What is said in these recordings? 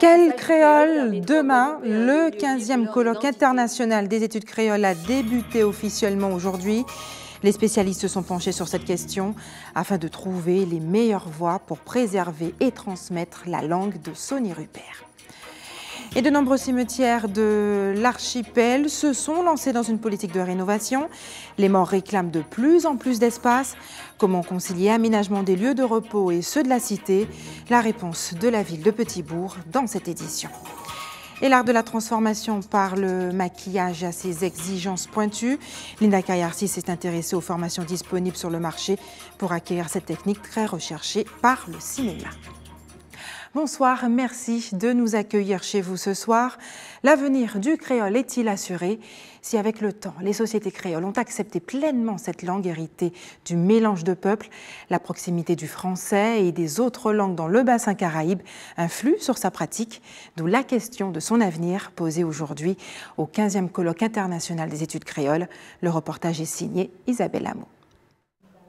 Quel créole demain? Le 15e colloque international des études créoles a débuté officiellement aujourd'hui. Les spécialistes se sont penchés sur cette question afin de trouver les meilleures voies pour préserver et transmettre la langue de Sony Rupert. Et de nombreux cimetières de l'archipel se sont lancés dans une politique de rénovation. Les morts réclament de plus en plus d'espace. Comment concilier aménagement des lieux de repos et ceux de la cité? La réponse de la ville de Petit-Bourg dans cette édition. Et l'art de la transformation par le maquillage à ses exigences pointues. Linda Kayarsi s'est intéressée aux formations disponibles sur le marché pour acquérir cette technique très recherchée par le cinéma. Bonsoir, merci de nous accueillir chez vous ce soir. L'avenir du créole est-il assuré? Si avec le temps, les sociétés créoles ont accepté pleinement cette langue héritée du mélange de peuples, la proximité du français et des autres langues dans le bassin caraïbe influe sur sa pratique, d'où la question de son avenir posée aujourd'hui au 15e colloque international des études créoles. Le reportage est signé Isabelle Hameau.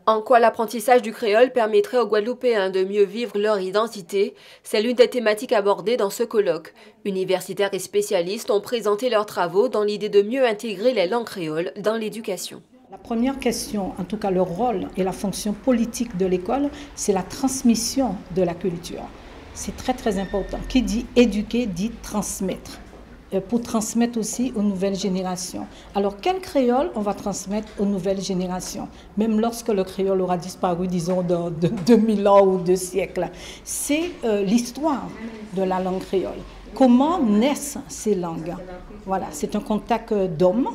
En quoi l'apprentissage du créole permettrait aux Guadeloupéens de mieux vivre leur identité? C'est l'une des thématiques abordées dans ce colloque. Universitaires et spécialistes ont présenté leurs travaux dans l'idée de mieux intégrer les langues créoles dans l'éducation. La première question, en tout cas le rôle et la fonction politique de l'école, c'est la transmission de la culture. C'est très très important. Qui dit éduquer dit transmettre. Pour transmettre aussi aux nouvelles générations. Alors, quel créole on va transmettre aux nouvelles générations? Même lorsque le créole aura disparu, disons, dans 2000 ans ou 2 siècles. C'est l'histoire de la langue créole. Comment naissent ces langues? Voilà, c'est un contact d'hommes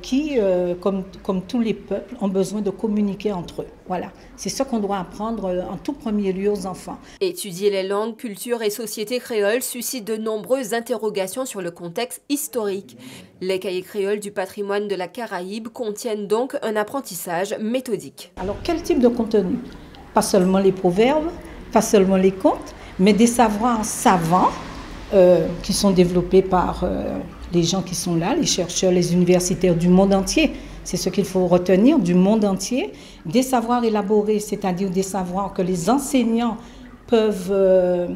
qui, comme tous les peuples, ont besoin de communiquer entre eux. Voilà, c'est ce qu'on doit apprendre en tout premier lieu aux enfants. Étudier les langues, cultures et sociétés créoles suscite de nombreuses interrogations sur le contexte historique. Les cahiers créoles du patrimoine de la Caraïbe contiennent donc un apprentissage méthodique. Alors, quel type de contenu? Pas seulement les proverbes, pas seulement les contes, mais des savoirs savants qui sont développés par les gens qui sont là, les chercheurs, les universitaires du monde entier. C'est ce qu'il faut retenir, du monde entier. Des savoirs élaborés, c'est-à-dire des savoirs que les enseignants peuvent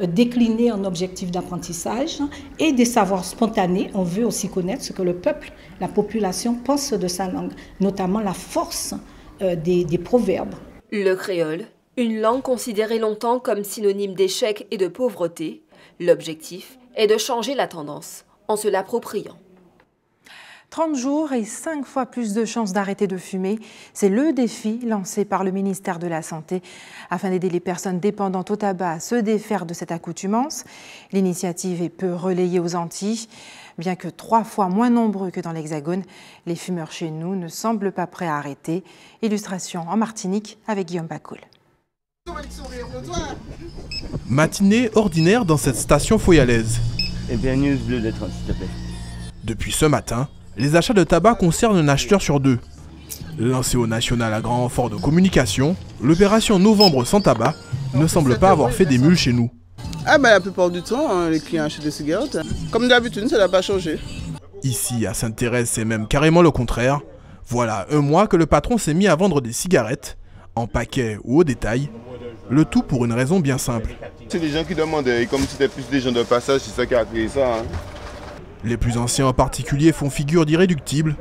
décliner en objectifs d'apprentissage, et des savoirs spontanés. On veut aussi connaître ce que le peuple, la population pense de sa langue, notamment la force des proverbes. Le créole, une langue considérée longtemps comme synonyme d'échec et de pauvreté. L'objectif est de changer la tendance en se l'appropriant. 30 jours et 5 fois plus de chances d'arrêter de fumer, c'est le défi lancé par le ministère de la Santé afin d'aider les personnes dépendantes au tabac à se défaire de cette accoutumance. L'initiative est peu relayée aux Antilles. Bien que 3 fois moins nombreux que dans l'Hexagone, les fumeurs chez nous ne semblent pas prêts à arrêter. Illustration en Martinique avec Guillaume Bacoul. Matinée ordinaire dans cette station foyalaise. Et bien news bleu de 30, s'il te plaît. Depuis ce matin, les achats de tabac concernent un acheteur sur 2. Lancée au national à grand renfort de communication, l'opération Novembre sans tabac ne semble pas avoir fait des mules chez nous. La plupart du temps, les clients achètent des cigarettes. Comme d'habitude, ça n'a pas changé. Ici, à Sainte-Thérèse, c'est même carrément le contraire. Voilà 1 mois que le patron s'est mis à vendre des cigarettes, en paquet ou au détail, le tout pour une raison bien simple. C'est des gens qui demandaient, et comme c'était plus des gens de passage, c'est ça qui a créé ça. Les plus anciens en particulier font figure d'irréductibles.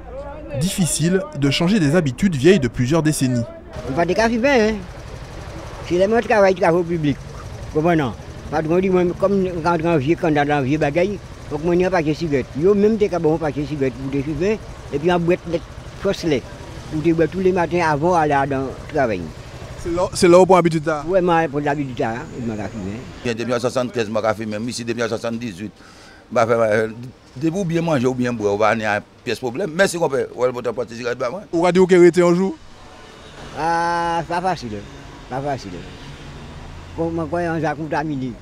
Difficile de changer des habitudes vieilles de plusieurs décennies. On va des cafés, hein. C'est les mots de travail du café public. Comment? Patron dit, comme quand on vieux, quand on a un vieux bagaille, donc on n'y a pas de cigarette. Yo même des cabons pas de cigarette pour des fumer, et puis on boîte de fosselet. Pour des boire tous les matins avant d'aller dans le travail. C'est là où on habitude là? Oui, mais pour l'habitude là, il m'a fumé. En 1973, je m'ai fumé, ici 1978. Debout bien manger ou bien boire, on va avoir une pièce problème. Mais si on peut, on va pas partir cigarette. Ou radio qui était un jour? Ah, pas facile. Pas facile. Comment on a contaminé?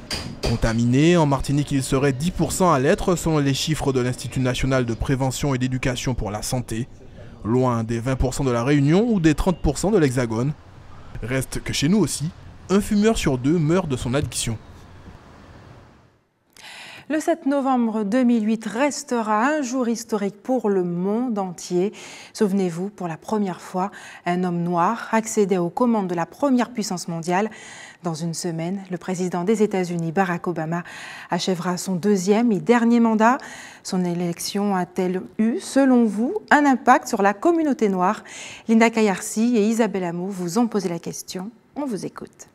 Contaminé, en Martinique, il serait 10% à l'être selon les chiffres de l'Institut national de prévention et d'éducation pour la santé. Loin des 20% de la Réunion ou des 30% de l'Hexagone. Reste que chez nous aussi, un fumeur sur 2 meurt de son addiction. Le 7 novembre 2008 restera un jour historique pour le monde entier. Souvenez-vous, pour la première fois, un homme noir accédait aux commandes de la première puissance mondiale. Dans une semaine, le président des États-Unis, Barack Obama, achèvera son deuxième et dernier mandat. Son élection a-t-elle eu, selon vous, un impact sur la communauté noire? Linda Kayarsi et Isabelle Amou vous ont posé la question. On vous écoute.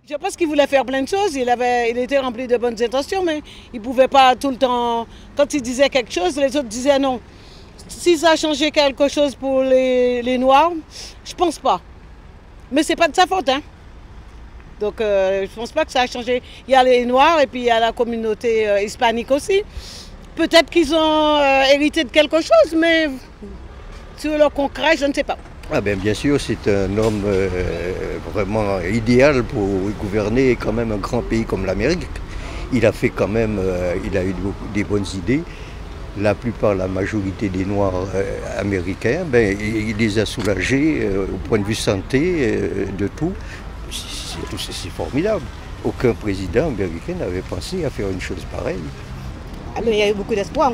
Je pense qu'il voulait faire plein de choses, il était rempli de bonnes intentions, mais il ne pouvait pas tout le temps, quand il disait quelque chose, les autres disaient non. Si ça a changé quelque chose pour les Noirs, je ne pense pas. Mais ce n'est pas de sa faute. Hein. Donc je ne pense pas que ça a changé. Il y a les Noirs et puis il y a la communauté hispanique aussi. Peut-être qu'ils ont hérité de quelque chose, mais sur le concret, je ne sais pas. Ah ben, bien sûr, c'est un homme vraiment idéal pour gouverner quand même un grand pays comme l'Amérique. Il a fait quand même, il a eu des bonnes idées. La plupart, la majorité des Noirs américains, ben, il les a soulagés au point de vue santé, de tout. C'est formidable. Aucun président américain n'avait pensé à faire une chose pareille. Ah ben, il y a eu beaucoup d'espoir,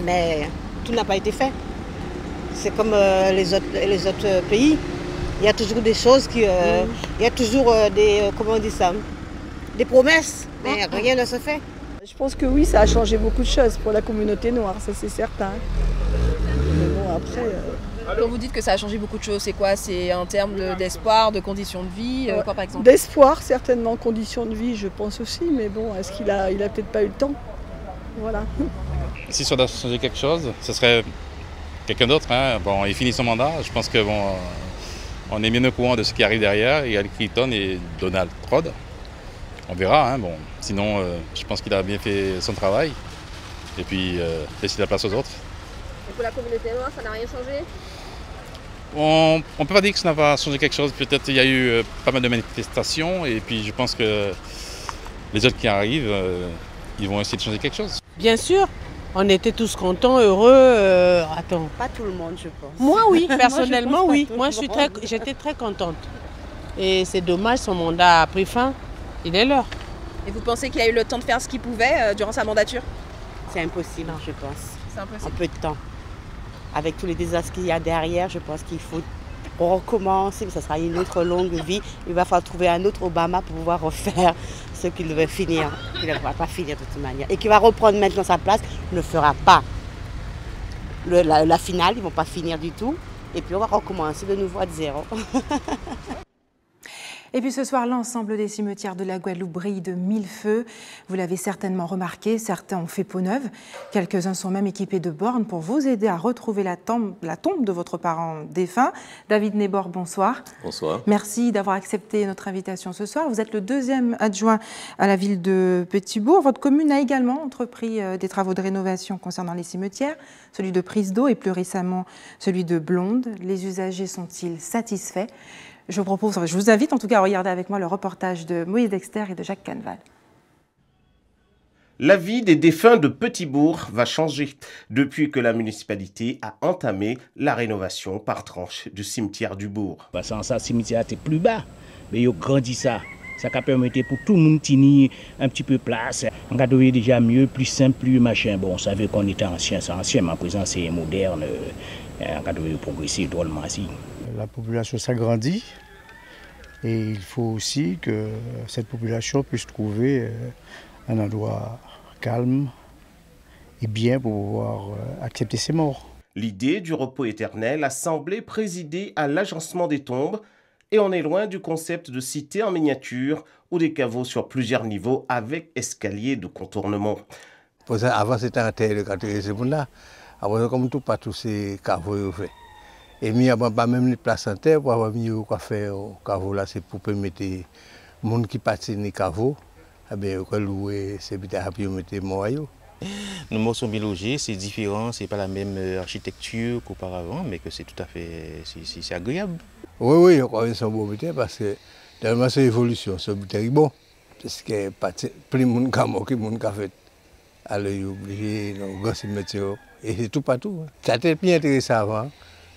mais tout n'a pas été fait. C'est comme les autres pays. Il y a toujours des choses il y a toujours des, comment on dit ça, des promesses, mais rien ne se fait. Je pense que oui, ça a changé beaucoup de choses pour la communauté noire, ça c'est certain. Mais bon, après... Quand vous dites que ça a changé beaucoup de choses, c'est quoi? C'est en termes d'espoir, de conditions de vie, quoi par exemple? D'espoir, certainement, conditions de vie, je pense aussi, mais bon, est-ce qu'il a peut-être pas eu le temps? Voilà. Si ça doit changer quelque chose, ce serait quelqu'un d'autre. Hein. Bon, il finit son mandat, je pense que bon, on est bien au courant de ce qui arrive derrière. Il y a Clinton et Donald Trump. On verra. Hein. Bon, sinon, je pense qu'il a bien fait son travail. Et puis, laisser la place aux autres. Et pour la communauté noire, ça n'a rien changé? On ne peut pas dire que ça n'a pas changé quelque chose. Peut-être qu'il y a eu pas mal de manifestations. Et puis, je pense que les autres qui arrivent, ils vont essayer de changer quelque chose. Bien sûr. On était tous contents, heureux. Attends. Pas tout le monde, je pense. Moi, oui, personnellement, oui. Moi, j'étais très contente. Et c'est dommage, son mandat a pris fin. Il est l'heure. Et vous pensez qu'il a eu le temps de faire ce qu'il pouvait durant sa mandature? C'est impossible, je pense. C'est impossible. En peu de temps. Avec tous les désastres qu'il y a derrière, je pense qu'il faut recommencer. Ça sera une autre longue vie. Il va falloir trouver un autre Obama pour pouvoir refaire ce qu'il devait finir. Il ne va pas finir de toute manière. Et qui va reprendre maintenant sa place, ne fera pas la finale. Ils ne vont pas finir du tout. Et puis on va recommencer de nouveau à zéro. Et puis ce soir, l'ensemble des cimetières de la Guadeloupe brille de mille feux. Vous l'avez certainement remarqué, certains ont fait peau neuve. Quelques-uns sont même équipés de bornes pour vous aider à retrouver la tombe de votre parent défunt. David Nebor, bonsoir. Bonsoir. Merci d'avoir accepté notre invitation ce soir. Vous êtes le deuxième adjoint à la ville de Petit-Bourg. Votre commune a également entrepris des travaux de rénovation concernant les cimetières, celui de Prise d'eau et plus récemment celui de Blonde. Les usagers sont-ils satisfaits ? Je vous invite en tout cas à regarder avec moi le reportage de Moïse Dexter et de Jacques Canval. La vie des défunts de Petit-Bourg va changer depuis que la municipalité a entamé la rénovation par tranche du cimetière du bourg. Sans ça, le cimetière était plus bas, mais il a grandi ça. Ça a permis pour tout le monde de tenir un petit peu place. On a trouvé déjà mieux, plus simple, plus machin. Bon, on savait qu'on était ancien, c'est ancien, mais à présent c'est moderne. On a trouvé progresser drôlement aussi. La population s'agrandit et il faut aussi que cette population puisse trouver un endroit calme et bien pour pouvoir accepter ses morts. L'idée du repos éternel a semblé présider à l'agencement des tombes et on est loin du concept de cité en miniature ou des caveaux sur plusieurs niveaux avec escalier de contournement. Avant c'était un terre de catégorie, là. Avant comme tout pas tous ces caveaux fait. Et il n'y a pas même les places en terre pour avoir mis quoi faire au caveau là, c'est pour permettre les gens qui patinent les caveaux, eh bien, louer ces petits rapides mettre moyaux. Nos morts sont bien logés, c'est différent, c'est pas la même architecture qu'auparavant, mais que c'est tout à fait, c'est agréable. Oui, ils sont beaux parce que tellement c'est évolution, c'est bon. Parce que plus de monde qui a fait, alors ils sont obligés de se mettre et c'est tout partout. Ça a été bien intéressant avant.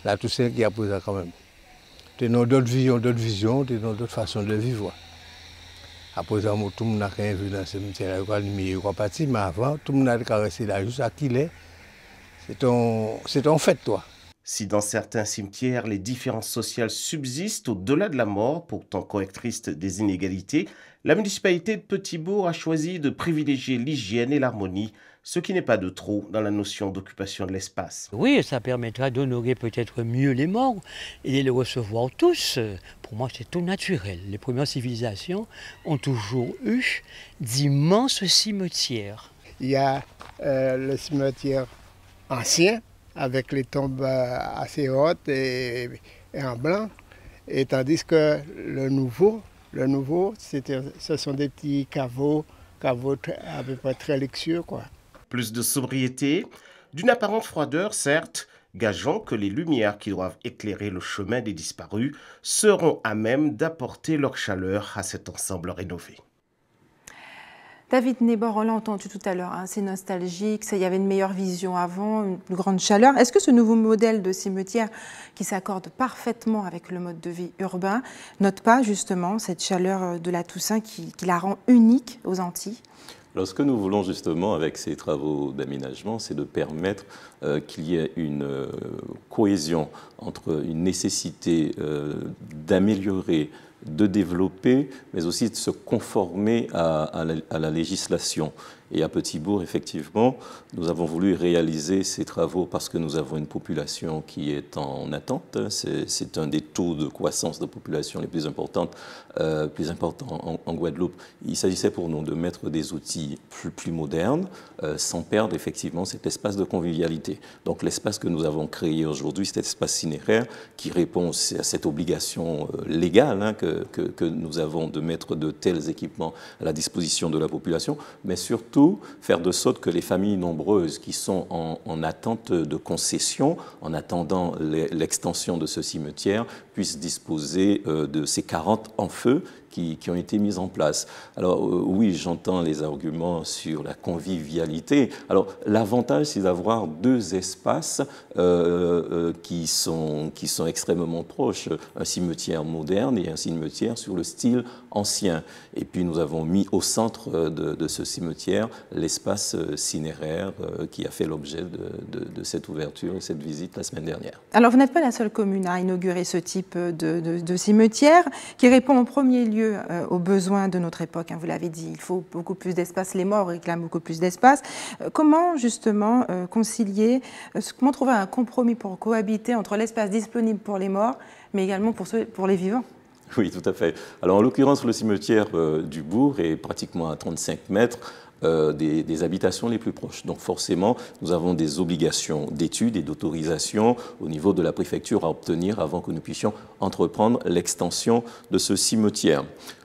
Là, tout ce qui a posé quand même. Tu as d'autres visions, tu as d'autres façons de vivre. Après ça, tout le monde a vu dans le cimetière, il est parti, mais avant, tout le monde a caressé là, juste à qu'il est. C'est ton fait, toi. Si dans certains cimetières, les différences sociales subsistent au-delà de la mort, pourtant correctrice des inégalités, la municipalité de Petit-Bourg a choisi de privilégier l'hygiène et l'harmonie, ce qui n'est pas de trop dans la notion d'occupation de l'espace. Oui, ça permettra d'honorer peut-être mieux les morts et de les recevoir tous. Pour moi, c'est tout naturel. Les premières civilisations ont toujours eu d'immenses cimetières. Il y a le cimetière ancien, avec les tombes assez hautes et en blanc, et tandis que le nouveau, ce sont des petits caveaux à peu près très luxueux, quoi. Plus de sobriété, d'une apparente froideur certes, gageant que les lumières qui doivent éclairer le chemin des disparus seront à même d'apporter leur chaleur à cet ensemble rénové. David Nebor, on l'a entendu tout à l'heure, hein, c'est nostalgique, il y avait une meilleure vision avant, une plus grande chaleur. Est-ce que ce nouveau modèle de cimetière qui s'accorde parfaitement avec le mode de vie urbain note pas justement cette chaleur de la Toussaint qui la rend unique aux Antilles ? Alors, ce que nous voulons justement avec ces travaux d'aménagement, c'est de permettre qu'il y ait une cohésion entre une nécessité d'améliorer, de développer, mais aussi de se conformer à la législation. Et à Petit-Bourg, effectivement, nous avons voulu réaliser ces travaux parce que nous avons une population qui est en attente. C'est un des taux de croissance de population les plus importants en Guadeloupe. Il s'agissait pour nous de mettre des outils plus modernes, sans perdre effectivement cet espace de convivialité. Donc l'espace que nous avons créé aujourd'hui, cet espace cinéraire, qui répond à cette obligation légale hein, que nous avons de mettre de tels équipements à la disposition de la population, mais surtout faire de sorte que les familles nombreuses qui sont en attente de concessions, en attendant l'extension de ce cimetière, puissent disposer de ces 40 en feu qui ont été mises en place. Alors oui, j'entends les arguments sur la convivialité. Alors l'avantage, c'est d'avoir deux espaces qui sont extrêmement proches, un cimetière moderne et un cimetière sur le style ancien. Et puis nous avons mis au centre de ce cimetière l'espace cinéraire qui a fait l'objet de cette ouverture et cette visite la semaine dernière. Alors vous n'êtes pas la seule commune à inaugurer ce type de cimetière qui répond en premier lieu aux besoins de notre époque. Vous l'avez dit, il faut beaucoup plus d'espace, les morts réclament beaucoup plus d'espace. Comment justement concilier, comment trouver un compromis pour cohabiter entre l'espace disponible pour les morts, mais également pour les vivants ? Oui, tout à fait. Alors en l'occurrence, le cimetière du bourg est pratiquement à 35 mètres des habitations les plus proches. Donc forcément, nous avons des obligations d'études et d'autorisation au niveau de la préfecture à obtenir avant que nous puissions entreprendre l'extension de ce cimetière.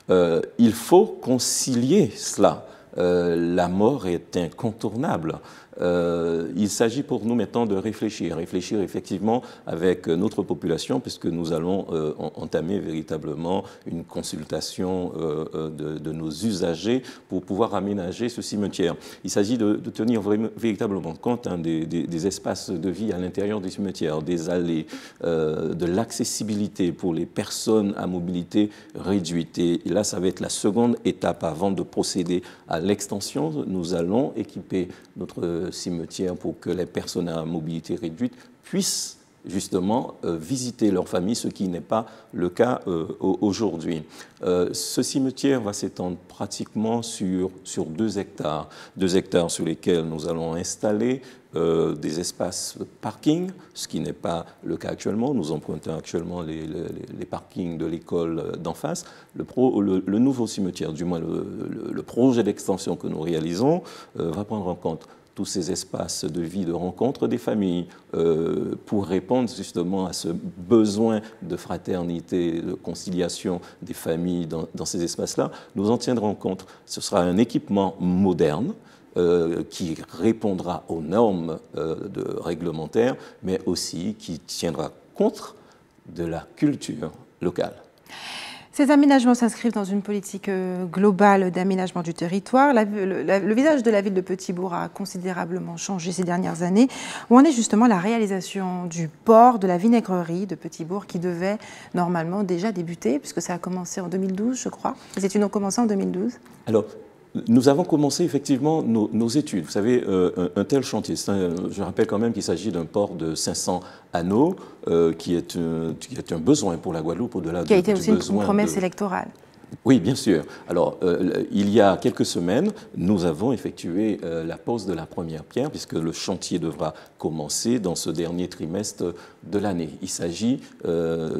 Il faut concilier cela. La mort est incontournable. Il s'agit pour nous maintenant de réfléchir effectivement avec notre population, puisque nous allons entamer véritablement une consultation de nos usagers pour pouvoir aménager ce cimetière. Il s'agit de tenir véritablement compte hein, des espaces de vie à l'intérieur du cimetière, des allées, de l'accessibilité pour les personnes à mobilité réduite. Et là, ça va être la seconde étape avant de procéder à l'extension. Nous allons équiper notre cimetière pour que les personnes à mobilité réduite puissent justement visiter leur famille, ce qui n'est pas le cas aujourd'hui. Ce cimetière va s'étendre pratiquement sur 2 hectares. 2 hectares sur lesquels nous allons installer des espaces parking, ce qui n'est pas le cas actuellement. Nous empruntons actuellement les parkings de l'école d'en face. Le nouveau cimetière, du moins le projet d'extension que nous réalisons, va prendre en compte tous ces espaces de vie, de rencontre des familles, pour répondre justement à ce besoin de fraternité, de conciliation des familles dans ces espaces-là. Nous en tiendrons compte. Ce sera un équipement moderne, qui répondra aux normes réglementaires, mais aussi qui tiendra compte de la culture locale. Ces aménagements s'inscrivent dans une politique globale d'aménagement du territoire. Le visage de la ville de Petit-Bourg a considérablement changé ces dernières années. Où en est justement la réalisation du port de la vinaigrerie de Petit-Bourg qui devait normalement déjà débuter, puisque ça a commencé en 2012, je crois. Les études ont commencé en 2012. Alors, nous avons commencé effectivement nos études. Vous savez, un tel chantier, je rappelle quand même qu'il s'agit d'un port de 500 anneaux qui est un besoin pour la Guadeloupe au-delà qui a été aussi une promesse électorale. Oui, bien sûr. Alors, il y a quelques semaines, nous avons effectué la pose de la première pierre, puisque le chantier devra commencer dans ce dernier trimestre de l'année. Il s'agit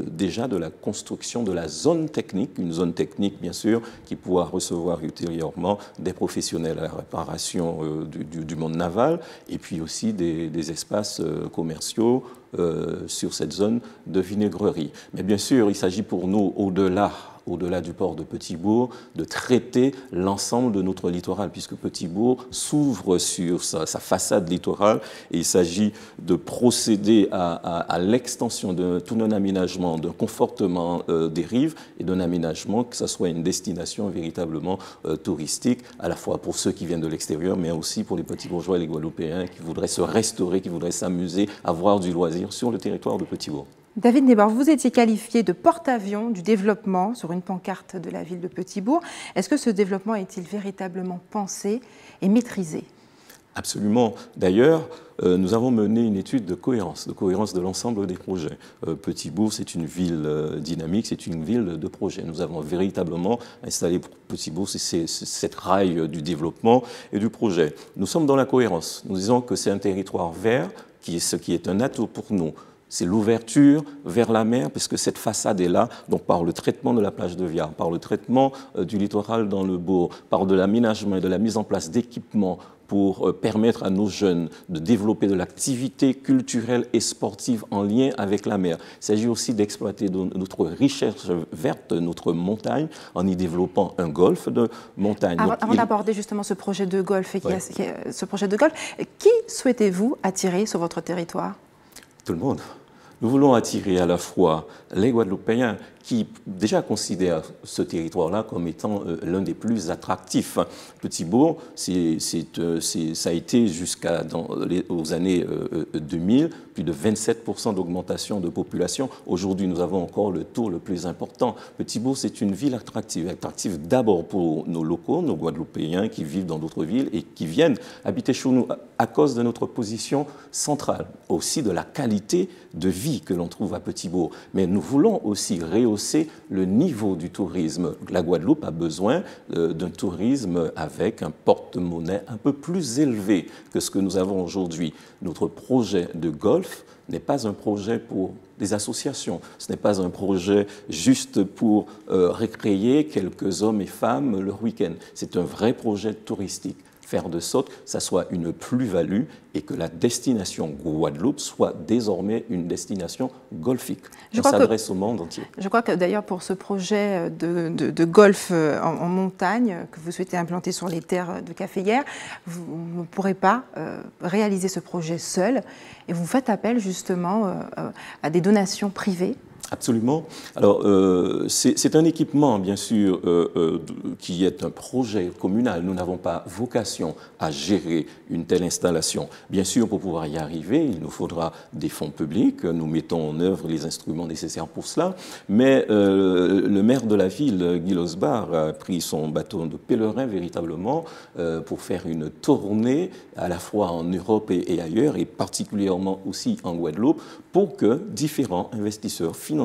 déjà de la construction de la zone technique, une zone technique, bien sûr, qui pourra recevoir ultérieurement des professionnels à la réparation du monde naval, et puis aussi des espaces commerciaux sur cette zone de vinaigrerie. Mais bien sûr, il s'agit pour nous, au-delà du port de Petit-Bourg, de traiter l'ensemble de notre littoral, puisque Petit-Bourg s'ouvre sur sa façade littorale et il s'agit de procéder à l'extension de tout un aménagement, d'un confortement des rives et d'un aménagement que ce soit une destination véritablement touristique, à la fois pour ceux qui viennent de l'extérieur, mais aussi pour les petits bourgeois et les Guadeloupéens qui voudraient se restaurer, qui voudraient s'amuser, avoir du loisir sur le territoire de Petit-Bourg. David Desbordes, vous étiez qualifié de porte-avions du développement sur une pancarte de la ville de Petit-Bourg. Est-ce que ce développement est-il véritablement pensé et maîtrisé? Absolument. D'ailleurs, nous avons mené une étude de cohérence de l'ensemble des projets. Petit-Bourg, c'est une ville dynamique, c'est une ville de projet. Nous avons véritablement installé Petit-Bourg, c'est cette raille du développement et du projet. Nous sommes dans la cohérence. Nous disons que c'est un territoire vert, ce qui est un atout pour nous. C'est l'ouverture vers la mer, puisque cette façade est là, donc par le traitement de la plage de Viard, par le traitement du littoral dans le bourg, par de l'aménagement et de la mise en place d'équipements pour permettre à nos jeunes de développer de l'activité culturelle et sportive en lien avec la mer. Il s'agit aussi d'exploiter notre richesse verte, notre montagne, en y développant un golfe de montagne. Avant d'aborder justement ce projet de golfe, qui souhaitez-vous attirer sur votre territoire? Tout le monde. Nous voulons attirer à la fois les Guadeloupéens qui déjà considèrent ce territoire-là comme étant l'un des plus attractifs. Petit-Bourg, ça a été aux années 2000, plus de 27% d'augmentation de population. Aujourd'hui, nous avons encore le taux le plus important. Petit-Bourg, c'est une ville attractive d'abord pour nos locaux, nos Guadeloupéens qui vivent dans d'autres villes et qui viennent habiter chez nous à cause de notre position centrale, aussi de la qualité de vie que l'on trouve à Petit-Bourg. Mais nous voulons aussi rehausser le niveau du tourisme. La Guadeloupe a besoin d'un tourisme avec un porte-monnaie un peu plus élevé que ce que nous avons aujourd'hui. Notre projet de golf n'est pas un projet pour des associations, ce n'est pas un projet juste pour récréer quelques hommes et femmes leur week-end. C'est un vrai projet touristique. Faire de sorte que ça soit une plus-value et que la destination Guadeloupe soit désormais une destination golfique. On s'adresse au monde entier. Je crois que d'ailleurs pour ce projet de golf en montagne que vous souhaitez implanter sur les terres de Caféière, vous ne pourrez pas réaliser ce projet seul et vous faites appel justement à des donations privées. Absolument. Alors, c'est un équipement, bien sûr, qui est un projet communal. Nous n'avons pas vocation à gérer une telle installation. Bien sûr, pour pouvoir y arriver, il nous faudra des fonds publics. Nous mettons en œuvre les instruments nécessaires pour cela. Mais le maire de la ville, Guy Losbar, a pris son bâton de pèlerin véritablement pour faire une tournée à la fois en Europe et ailleurs, et particulièrement aussi en Guadeloupe, pour que différents investisseurs financeurs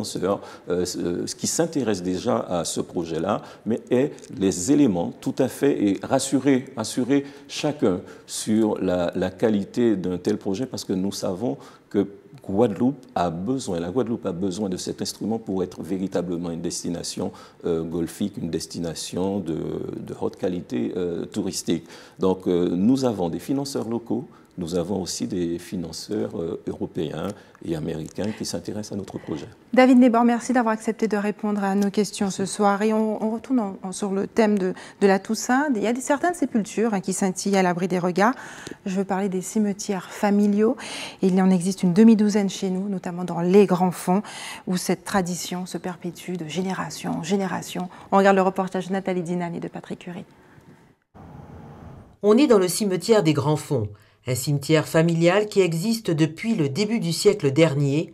qui s'intéressent déjà à ce projet-là, mais aient les éléments tout à fait et rassurer chacun sur la qualité d'un tel projet, parce que nous savons que la Guadeloupe a besoin de cet instrument pour être véritablement une destination golfique, une destination de haute qualité touristique. Donc nous avons des financeurs locaux nous avons aussi des financeurs européens et américains qui s'intéressent à notre projet. David Nebor, merci d'avoir accepté de répondre à nos questions ce soir. Et on retourne sur le thème de la Toussaint. Il y a certaines sépultures qui scintillent à l'abri des regards. Je veux parler des cimetières familiaux. Il en existe une demi-douzaine chez nous, notamment dans les Grands Fonds, où cette tradition se perpétue de génération en génération. On regarde le reportage de Nathalie Dinan et de Patrick Curie. On est dans le cimetière des Grands Fonds, un cimetière familial qui existe depuis le début du siècle dernier.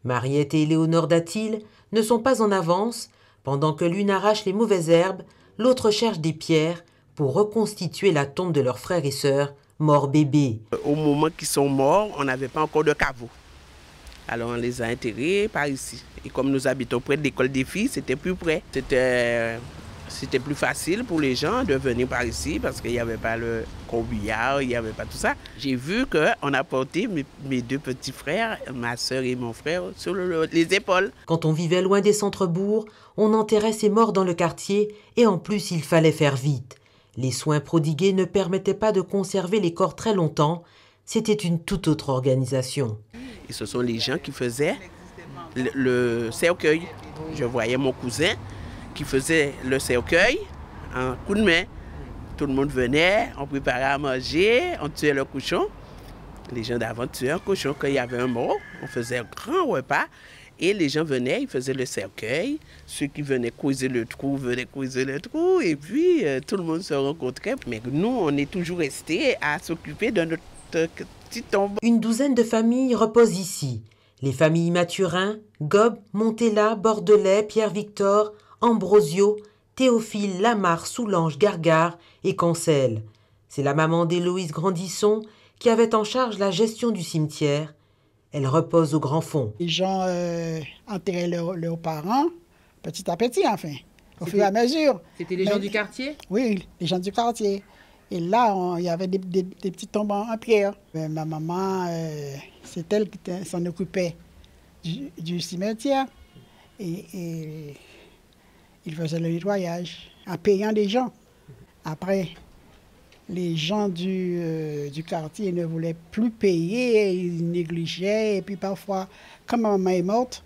Mariette et Éléonore d'Athil ne sont pas en avance. Pendant que l'une arrache les mauvaises herbes, l'autre cherche des pierres pour reconstituer la tombe de leurs frères et sœurs morts bébés. Au moment qu'ils sont morts, on n'avait pas encore de caveau. Alors on les a enterrés par ici. Et comme nous habitons près de l'école des filles, c'était plus près. C'était plus facile pour les gens de venir par ici parce qu'il n'y avait pas le corbillard, il n'y avait pas tout ça. J'ai vu qu'on a porté mes deux petits frères, ma soeur et mon frère, sur les épaules. Quand on vivait loin des centres-bourgs, on enterrait ses morts dans le quartier et en plus il fallait faire vite. Les soins prodigués ne permettaient pas de conserver les corps très longtemps. C'était une toute autre organisation. Et ce sont les gens qui faisaient le cercueil. Je voyais mon cousin qui faisait le cercueil en coup de main. Tout le monde venait, on préparait à manger, on tuait le cochon. Les gens d'avant tuaient un cochon quand il y avait un mort. On faisait un grand repas et les gens venaient, ils faisaient le cercueil. Ceux qui venaient creuser le trou venaient creuser le trou et puis tout le monde se rencontrait. Mais nous, on est toujours restés à s'occuper de notre petite tombe. Une douzaine de familles reposent ici. Les familles Mathurin, Gob, Montella, Bordelais, Pierre-Victor, Ambrosio, Théophile, Lamarre, Soulange, Gargare et Cancel. C'est la maman d'Héloïse Grandisson qui avait en charge la gestion du cimetière. Elle repose au Grand Fond. Les gens enterraient leurs parents petit à petit, enfin, au fur et à mesure. C'était les gens du quartier? Oui, les gens du quartier. Et là, il y avait des petits tombes en pierre. Ma maman, c'est elle qui s'en occupait du cimetière. Et il faisait le nettoyage en payant des gens. Après, les gens du quartier ne voulaient plus payer, ils négligeaient. Et puis parfois, quand ma maman est morte,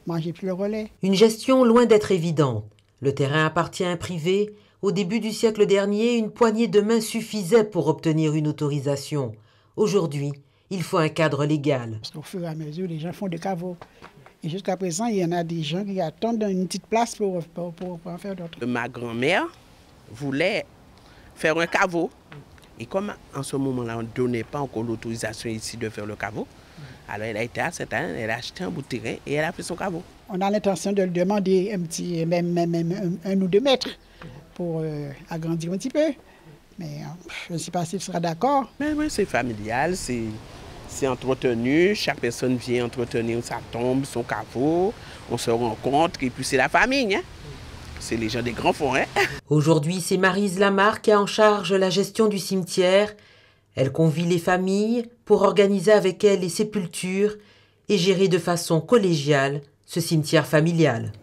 moi, j'ai plus le relais. Une gestion loin d'être évidente. Le terrain appartient à un privé. Au début du siècle dernier, une poignée de mains suffisait pour obtenir une autorisation. Aujourd'hui, il faut un cadre légal. Parce qu'au fur et à mesure, les gens font des caveaux. Et jusqu'à présent, il y en a des gens qui attendent une petite place pour en faire d'autres. Ma grand-mère voulait faire un caveau. Et comme en ce moment-là, on ne donnait pas encore l'autorisation ici de faire le caveau, alors elle a été à Sainte-Anne, elle a acheté un bout de terrain et elle a fait son caveau. On a l'intention de le demander un petit, même 1 ou 2 mètres pour agrandir un petit peu. Mais je ne sais pas s'il sera d'accord. Mais oui, c'est familial, c'est entretenu, chaque personne vient entretenir sa tombe, son caveau, on se rencontre et puis c'est la famille, hein? C'est les gens des Grands Fonds. Hein? Aujourd'hui, c'est Maryse Lamarre qui a en charge la gestion du cimetière. Elle convie les familles pour organiser avec elles les sépultures et gérer de façon collégiale ce cimetière familial.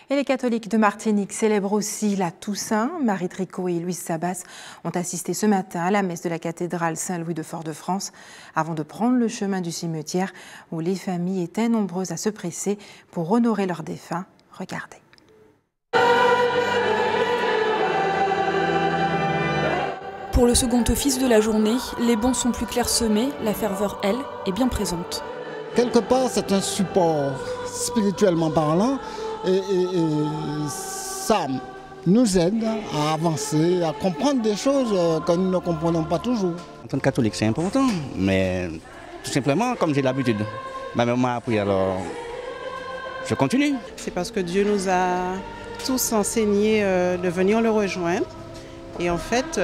Et les catholiques de Martinique célèbrent aussi la Toussaint. Marie Tricot et Louise Sabas ont assisté ce matin à la messe de la cathédrale Saint-Louis de Fort-de-France avant de prendre le chemin du cimetière où les familles étaient nombreuses à se presser pour honorer leurs défunts. Regardez. Pour le second office de la journée, les bancs sont plus clairsemés, la ferveur, elle, est bien présente. Quelque part, c'est un support spirituellement parlant et ça nous aide à avancer, à comprendre des choses que nous ne comprenons pas toujours. En tant que catholique, c'est important, mais tout simplement, comme j'ai l'habitude, ma maman m'a appris, alors je continue. C'est parce que Dieu nous a tous enseigné de venir le rejoindre. Et en fait,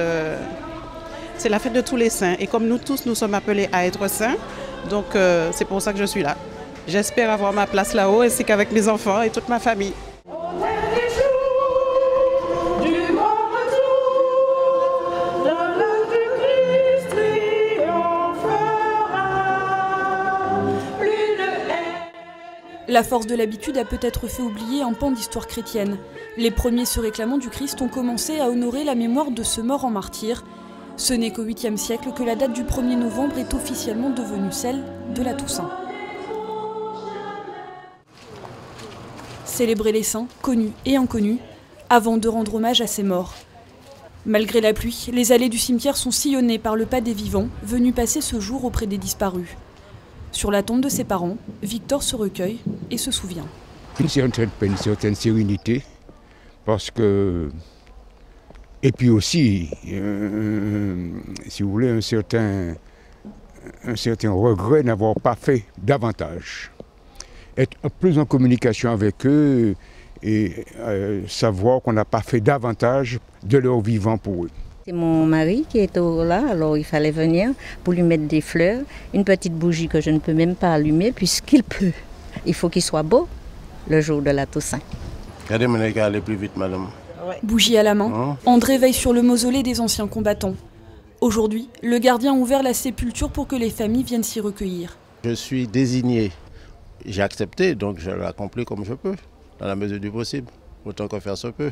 c'est la fête de tous les saints. Et comme nous tous, nous sommes appelés à être saints, donc c'est pour ça que je suis là. J'espère avoir ma place là-haut, ainsi qu'avec mes enfants et toute ma famille. La force de l'habitude a peut-être fait oublier un pan d'histoire chrétienne. Les premiers se réclamant du Christ ont commencé à honorer la mémoire de ce mort en martyr. Ce n'est qu'au 8e siècle que la date du 1er novembre est officiellement devenue celle de la Toussaint. Célébrer les saints, connus et inconnus, avant de rendre hommage à ces morts. Malgré la pluie, les allées du cimetière sont sillonnées par le pas des vivants, venus passer ce jour auprès des disparus. Sur la tombe de ses parents, Victor se recueille et se souvient. Une certaine peine, une certaine sérénité, parce que... Et puis aussi, si vous voulez, un certain regret d'avoir pas fait davantage. Être plus en communication avec eux et savoir qu'on n'a pas fait davantage de leur vivant pour eux. C'est mon mari qui est là, alors il fallait venir pour lui mettre des fleurs, une petite bougie que je ne peux même pas allumer puisqu'il pleut. Il faut qu'il soit beau le jour de la Toussaint. Regardez, qu'à aller plus vite, madame. Bougie à la main, André veille sur le mausolée des anciens combattants. Aujourd'hui, le gardien a ouvert la sépulture pour que les familles viennent s'y recueillir. Je suis désigné. J'ai accepté, donc je l'ai accompli comme je peux, dans la mesure du possible, autant que faire se peut.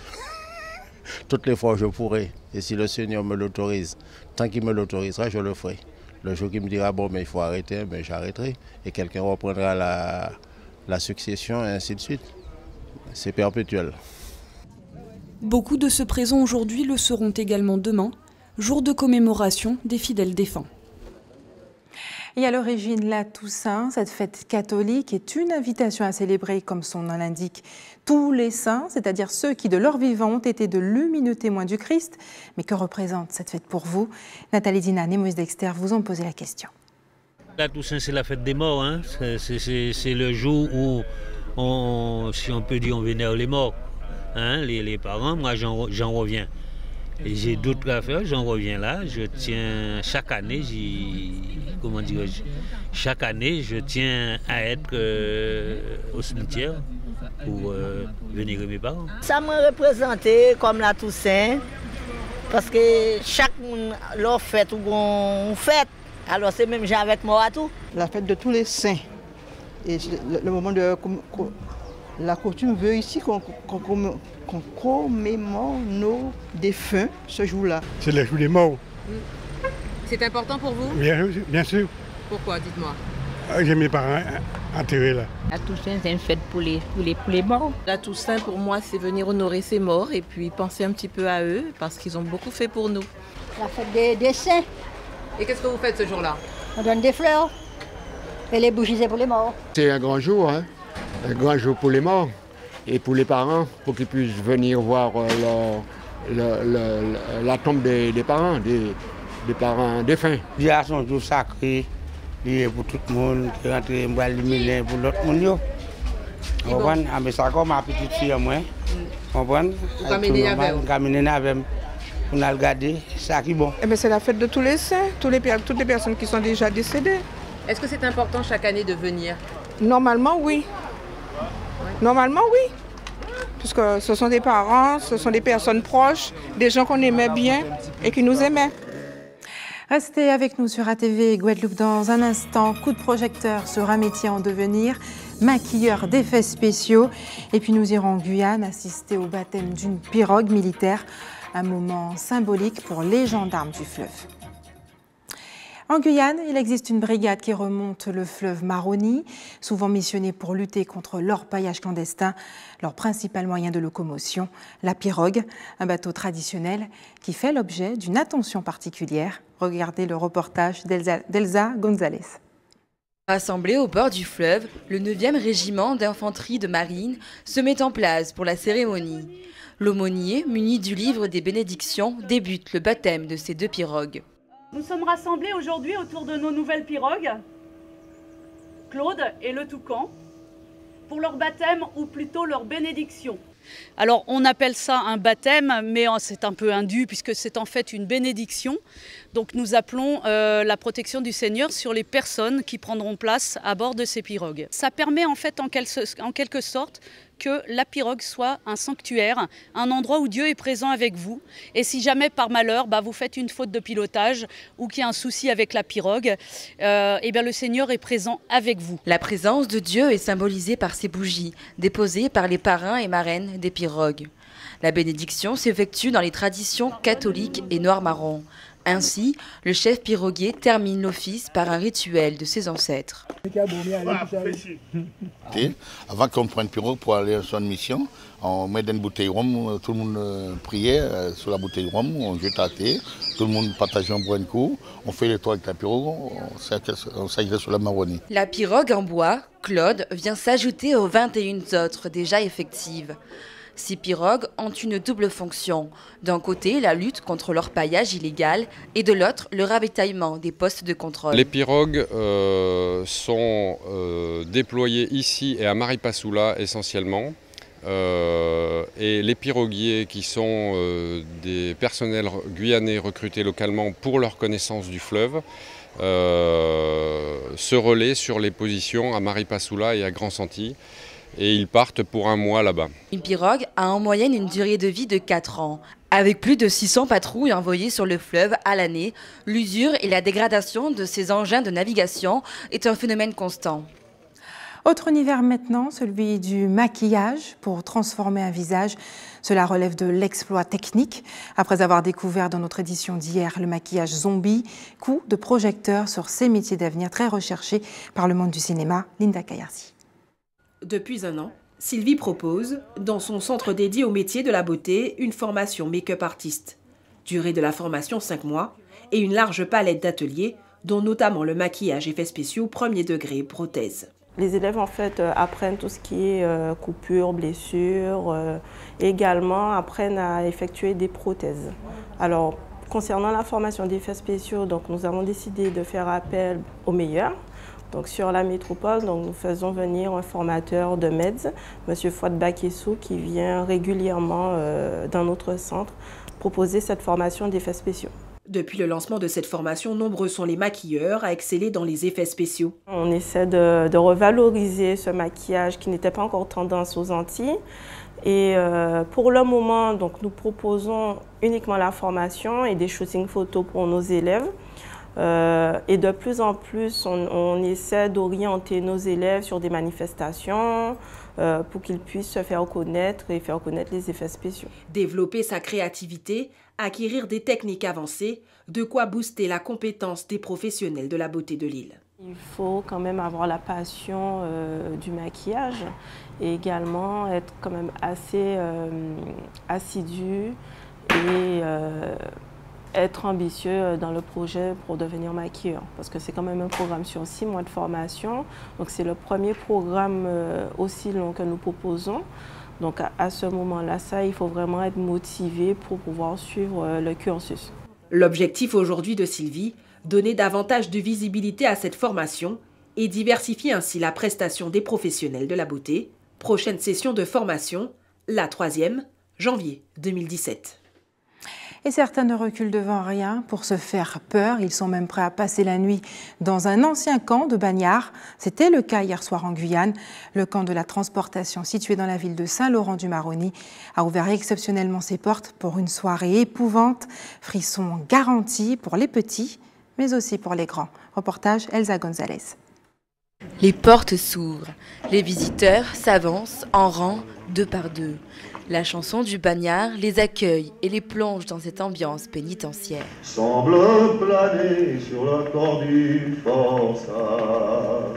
Toutes les fois je pourrai, et si le Seigneur me l'autorise, tant qu'il me l'autorisera, je le ferai. Le jour qu'il me dira, bon, mais il faut arrêter, mais j'arrêterai, et quelqu'un reprendra la succession, et ainsi de suite. C'est perpétuel. Beaucoup de ceux présents aujourd'hui le seront également demain, jour de commémoration des fidèles défunts. Et à l'origine, la Toussaint, cette fête catholique, est une invitation à célébrer, comme son nom l'indique, tous les saints, c'est-à-dire ceux qui de leur vivant ont été de lumineux témoins du Christ. Mais que représente cette fête pour vous? Nathalie Dinan et Moïse Dexter vous ont posé la question. La Toussaint, c'est la fête des morts. Hein. C'est le jour où, si on peut dire, on vénère les morts. Hein, les parents, moi j'en reviens. Et j'ai d'autres affaires, j'en reviens là. Je tiens chaque année, chaque année, je tiens à être au cimetière pour vénérer mes parents. Ça m'a représenté comme la Toussaint, parce que chaque monde leur fête ou on fête. Alors c'est même j'ai avec moi à tout. La fête de tous les saints. Et le moment de la coutume veut ici qu'on commémore nos défunts ce jour-là. C'est le jour des morts. C'est important pour vous? Bien sûr. Pourquoi? Dites-moi. J'ai mes parents enterrés là. La Toussaint, c'est une fête pour les morts. La Toussaint, pour moi, c'est venir honorer ses morts et puis penser un petit peu à eux parce qu'ils ont beaucoup fait pour nous. La fête des saints. Et qu'est-ce que vous faites ce jour-là? On donne des fleurs et les bougies, c'est pour les morts. C'est un grand jour, hein? Un grand jour pour les morts et pour les parents, pour qu'ils puissent venir voir la tombe des parents, des parents défunts. Il y a son jour sacré, pour tout le monde qui rentre illuminer pour l'autre monde. On va mais ça comme ma petite fille moi. On va caminer avec on a regardé ça qui bon. C'est la fête de tous les saints, toutes les personnes qui sont déjà décédées. Est-ce que c'est important chaque année de venir? Normalement oui. Normalement oui. Puisque ce sont des parents, ce sont des personnes proches, des gens qu'on aimait bien et qui nous aimaient. Restez avec nous sur ATV Guadeloupe dans un instant. Coup de projecteur sur un métier en devenir, maquilleur d'effets spéciaux. Et puis nous irons en Guyane assister au baptême d'une pirogue militaire. Un moment symbolique pour les gendarmes du fleuve. En Guyane, il existe une brigade qui remonte le fleuve Maroni, souvent missionnée pour lutter contre l'orpaillage clandestin. Leur principal moyen de locomotion, la pirogue, un bateau traditionnel qui fait l'objet d'une attention particulière. Regardez le reportage d'Elsa González. Rassemblé au bord du fleuve, le 9e régiment d'infanterie de marine se met en place pour la cérémonie. L'aumônier, muni du livre des bénédictions, débute le baptême de ces deux pirogues. Nous sommes rassemblés aujourd'hui autour de nos nouvelles pirogues, Claude et le Toucan, pour leur baptême ou plutôt leur bénédiction. Alors on appelle ça un baptême, mais c'est un peu indu puisque c'est en fait une bénédiction. Donc nous appelons la protection du Seigneur sur les personnes qui prendront place à bord de ces pirogues. Ça permet en fait en quelque sorte que la pirogue soit un sanctuaire, un endroit où Dieu est présent avec vous. Et si jamais par malheur vous faites une faute de pilotage ou qu'il y a un souci avec la pirogue, eh bien le Seigneur est présent avec vous. La présence de Dieu est symbolisée par ces bougies, déposées par les parrains et marraines des pirogues. La bénédiction s'effectue dans les traditions catholiques et noir-marron. Ainsi, le chef piroguier termine l'office par un rituel de ses ancêtres. Avant qu'on prenne pirogue pour aller sur une mission, on met une bouteille de rhum, tout le monde priait sur la bouteille de rhum, on jette à terre, tout le monde partage un bois de coup, on fait les toits avec la pirogue, on s'agresse sur la marronnie. La pirogue en bois, Claude, vient s'ajouter aux 21 autres déjà effectives. Ces pirogues ont une double fonction. D'un côté, la lutte contre l'orpaillage illégal et de l'autre, le ravitaillement des postes de contrôle. Les pirogues sont déployées ici et à Maripasoula essentiellement. Et les piroguiers qui sont des personnels guyanais recrutés localement pour leur connaissance du fleuve se relaient sur les positions à Maripasoula et à Grand-Santi. Et ils partent pour un mois là-bas. Une pirogue a en moyenne une durée de vie de 4 ans. Avec plus de 600 patrouilles envoyées sur le fleuve à l'année, l'usure et la dégradation de ces engins de navigation est un phénomène constant. Autre univers maintenant, celui du maquillage pour transformer un visage. Cela relève de l'exploit technique. Après avoir découvert dans notre édition d'hier le maquillage zombie, coup de projecteur sur ces métiers d'avenir très recherchés par le monde du cinéma. Linda Kayarsi. Depuis un an, Sylvie propose, dans son centre dédié au métier de la beauté, une formation make-up artiste. Durée de la formation 5 mois et une large palette d'ateliers, dont notamment le maquillage effets spéciaux premier degré, prothèse. Les élèves en fait apprennent tout ce qui est coupure, blessure, également apprennent à effectuer des prothèses. Alors concernant la formation d'effets spéciaux, donc nous avons décidé de faire appel aux meilleurs. Donc sur la métropole, donc nous faisons venir un formateur de MEDS, M. Fouad Bakessou, qui vient régulièrement dans notre centre proposer cette formation d'effets spéciaux. Depuis le lancement de cette formation, nombreux sont les maquilleurs à exceller dans les effets spéciaux. On essaie de revaloriser ce maquillage qui n'était pas encore tendance aux Antilles. Et pour le moment, donc, nous proposons uniquement la formation et des shootings photos pour nos élèves. Et de plus en plus, on essaie d'orienter nos élèves sur des manifestations pour qu'ils puissent se faire connaître et faire connaître les effets spéciaux. Développer sa créativité, acquérir des techniques avancées, de quoi booster la compétence des professionnels de la beauté de l'île. Il faut quand même avoir la passion du maquillage et également être quand même assez assidu et être ambitieux dans le projet pour devenir maquilleur, parce que c'est quand même un programme sur 6 mois de formation. Donc c'est le premier programme aussi long que nous proposons. Donc à ce moment-là, il faut vraiment être motivé pour pouvoir suivre le cursus. L'objectif aujourd'hui de Sylvie, donner davantage de visibilité à cette formation et diversifier ainsi la prestation des professionnels de la beauté. Prochaine session de formation, la 3e, janvier 2017. Et certains ne reculent devant rien pour se faire peur. Ils sont même prêts à passer la nuit dans un ancien camp de bagnards. C'était le cas hier soir en Guyane. Le camp de la transportation situé dans la ville de Saint-Laurent-du-Maroni a ouvert exceptionnellement ses portes pour une soirée épouvante. Frissons garantis pour les petits, mais aussi pour les grands. Reportage Elsa Gonzalez. Les portes s'ouvrent. Les visiteurs s'avancent en rang 2 par 2. La chanson du bagnard les accueille et les plonge dans cette ambiance pénitentiaire. Semble planer sur le corps du forçat.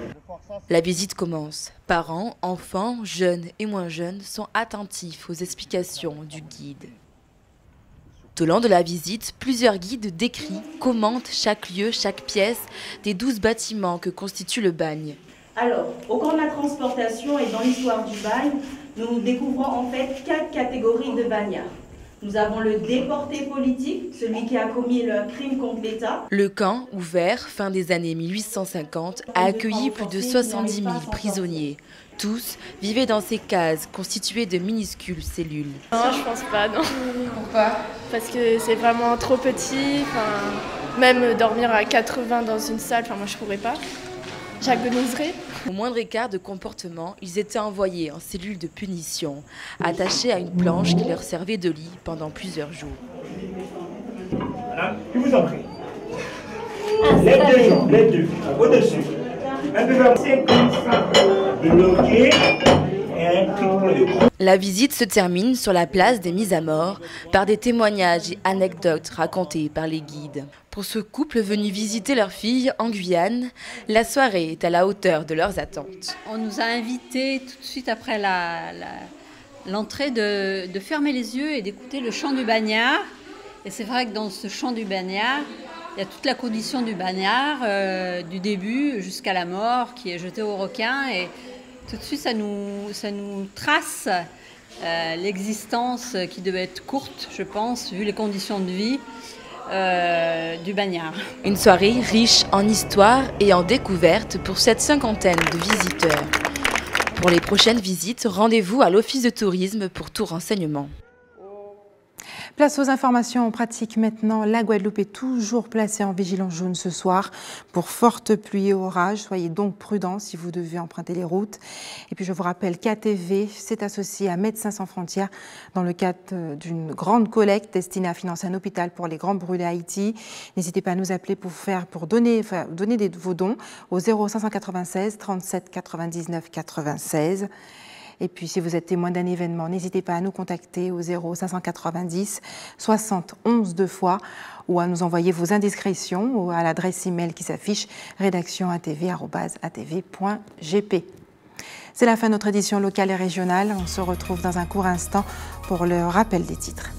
La visite commence. Parents, enfants, jeunes et moins jeunes sont attentifs aux explications du guide. Tout au long de la visite, plusieurs guides décrivent, commentent chaque lieu, chaque pièce des 12 bâtiments que constitue le bagne. Alors, au cours de la transportation et dans l'histoire du bagne, nous découvrons en fait 4 catégories de bagnards. Nous avons le déporté politique, celui qui a commis le crime contre l'État. Le camp, ouvert fin des années 1850, a accueilli plus de 70 000 prisonniers. Tous vivaient dans ces cases constituées de minuscules cellules. Non, je pense pas, non. Pourquoi? Parce que c'est vraiment trop petit. Même dormir à 80 dans une salle, moi je pourrais pas. J'agoniserais. Au moindre écart de comportement, ils étaient envoyés en cellule de punition, attachés à une planche qui leur servait de lit pendant plusieurs jours. Madame, je vous en prie. Les deux jambes, les deux, au-dessus. Un peu vers 5 comme ça, bloqué, La visite se termine sur la place des mises à mort par des témoignages et anecdotes racontés par les guides. Pour ce couple venu visiter leur fille en Guyane, la soirée est à la hauteur de leurs attentes. On nous a invités tout de suite après l'entrée de fermer les yeux et d'écouter le chant du bagnard. Et c'est vrai que dans ce chant du bagnard, il y a toute la condition du bagnard, du début jusqu'à la mort, qui est jeté au requin. Et tout de suite, ça nous trace l'existence qui devait être courte, je pense, vu les conditions de vie du bagnard. Une soirée riche en histoire et en découvertes pour cette cinquantaine de visiteurs. Pour les prochaines visites, rendez-vous à l'Office de tourisme pour tout renseignement. Place aux informations pratiques maintenant. La Guadeloupe est toujours placée en vigilance jaune ce soir pour fortes pluies et orages. Soyez donc prudents si vous devez emprunter les routes. Et puis je vous rappelle qu'ATV s'est associé à Médecins sans frontières dans le cadre d'une grande collecte destinée à financer un hôpital pour les grands brûlés à Haïti. N'hésitez pas à nous appeler pour donner vos dons au 0596 37 99 96. Et puis, si vous êtes témoin d'un événement, n'hésitez pas à nous contacter au 0590 60 11 2 fois ou à nous envoyer vos indiscrétions ou à l'adresse email qui s'affiche rédaction@atv.gp. C'est la fin de notre édition locale et régionale. On se retrouve dans un court instant pour le rappel des titres.